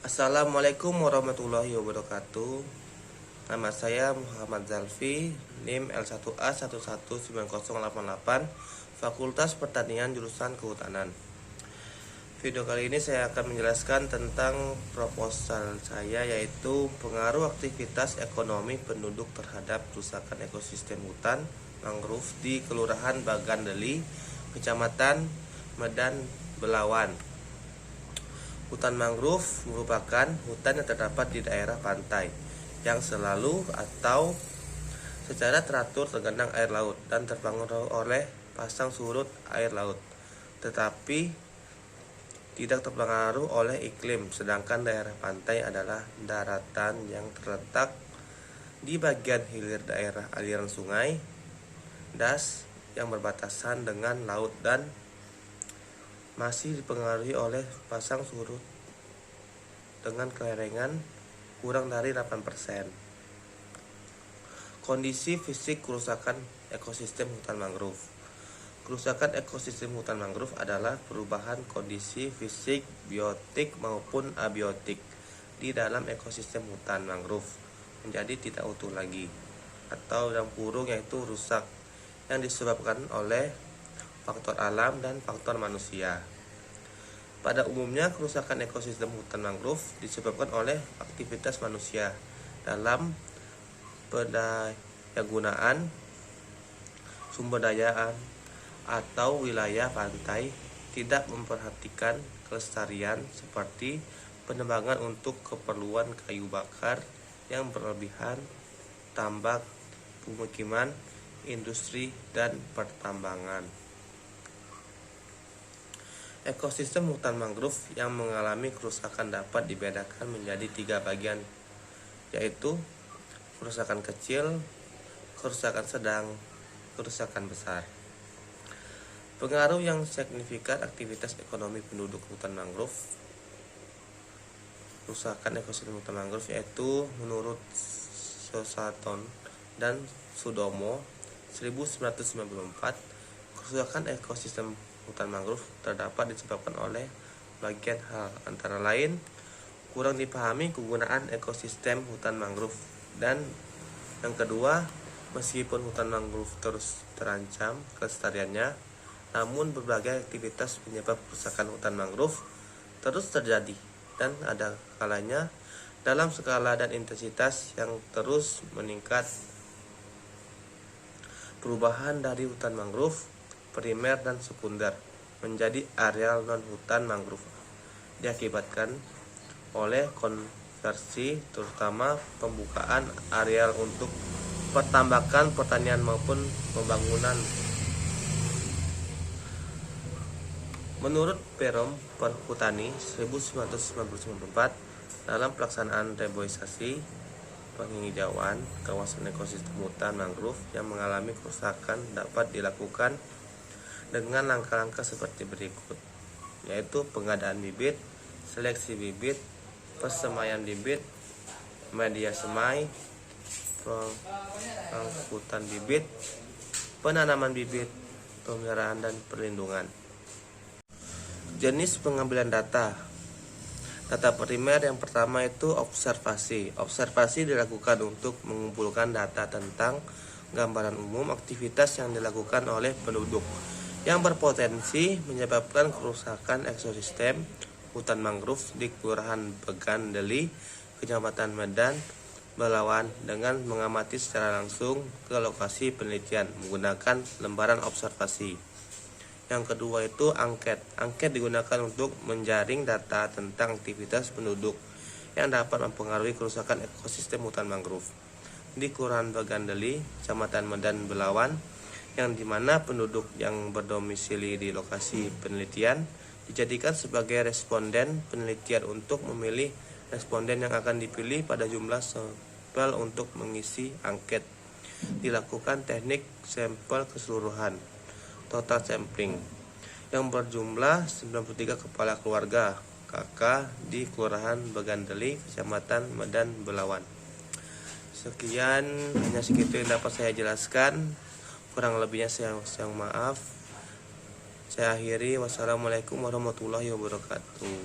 Assalamualaikum warahmatullahi wabarakatuh. Nama saya Muhammad Zalfi, NIM L1A119088, Fakultas Pertanian jurusan Kehutanan. Video kali ini saya akan menjelaskan tentang proposal saya, yaitu pengaruh aktivitas ekonomi penduduk terhadap kerusakan ekosistem hutan mangrove di Kelurahan Bagandeli, Kecamatan Medan, Belawan. Hutan mangrove merupakan hutan yang terdapat di daerah pantai yang selalu atau secara teratur tergenang air laut dan terpengaruh oleh pasang surut air laut, tetapi tidak terpengaruh oleh iklim. Sedangkan daerah pantai adalah daratan yang terletak di bagian hilir daerah aliran sungai das yang berbatasan dengan laut dan masih dipengaruhi oleh pasang surut dengan kelerengan kurang dari 8%. Kondisi fisik kerusakan ekosistem hutan mangrove. Kerusakan ekosistem hutan mangrove adalah perubahan kondisi fisik, biotik maupun abiotik di dalam ekosistem hutan mangrove menjadi tidak utuh lagi, atau dalam kurung yaitu rusak, yang disebabkan oleh faktor alam dan faktor manusia. Pada umumnya, kerusakan ekosistem hutan mangrove disebabkan oleh aktivitas manusia dalam pendayagunaan sumber daya atau wilayah pantai, tidak memperhatikan kelestarian seperti penebangan untuk keperluan kayu bakar yang berlebihan, tambak, pemukiman, industri, dan pertambangan. Ekosistem hutan mangrove yang mengalami kerusakan dapat dibedakan menjadi 3 bagian, yaitu kerusakan kecil, kerusakan sedang, kerusakan besar. Pengaruh yang signifikan aktivitas ekonomi penduduk hutan mangrove. Kerusakan ekosistem hutan mangrove yaitu menurut Sosaton dan Sudomo 1994, kerusakan ekosistem hutan mangrove terdapat disebabkan oleh bagian hal, antara lain kurang dipahami kegunaan ekosistem hutan mangrove, dan yang kedua, meskipun hutan mangrove terus terancam kelestariannya, namun berbagai aktivitas penyebab kerusakan hutan mangrove terus terjadi dan ada kalanya dalam skala dan intensitas yang terus meningkat. Perubahan dari hutan mangrove primer dan sekunder menjadi areal non-hutan mangrove diakibatkan oleh konversi, terutama pembukaan areal untuk pertambakan, pertanian maupun pembangunan. Menurut Perom Perhutani 1994, dalam pelaksanaan reboisasi penghijauan kawasan ekosistem hutan mangrove yang mengalami kerusakan dapat dilakukan dengan langkah-langkah seperti berikut, yaitu pengadaan bibit, seleksi bibit, persemaian bibit, media semai, pengangkutan bibit, penanaman bibit, pemeliharaan dan perlindungan. Jenis pengambilan data. Data primer yang pertama itu observasi. Observasi dilakukan untuk mengumpulkan data tentang gambaran umum aktivitas yang dilakukan oleh penduduk yang berpotensi menyebabkan kerusakan ekosistem hutan mangrove di Kelurahan Bagandeli, Kecamatan Medan, Belawan, dengan mengamati secara langsung ke lokasi penelitian menggunakan lembaran observasi. Yang kedua itu angket. Angket digunakan untuk menjaring data tentang aktivitas penduduk yang dapat mempengaruhi kerusakan ekosistem hutan mangrove di Kelurahan Bagandeli, Kecamatan Medan, Belawan, yang dimana penduduk yang berdomisili di lokasi penelitian dijadikan sebagai responden penelitian untuk memilih responden yang akan dipilih pada jumlah sampel untuk mengisi angket. Dilakukan teknik sampel keseluruhan total sampling yang berjumlah 93 kepala keluarga KK di Kelurahan Bagandeli, Kecamatan Medan, Belawan. Sekian, hanya segitu yang dapat saya jelaskan. Kurang lebihnya saya maaf. Saya akhiri. Wassalamualaikum warahmatullahi wabarakatuh.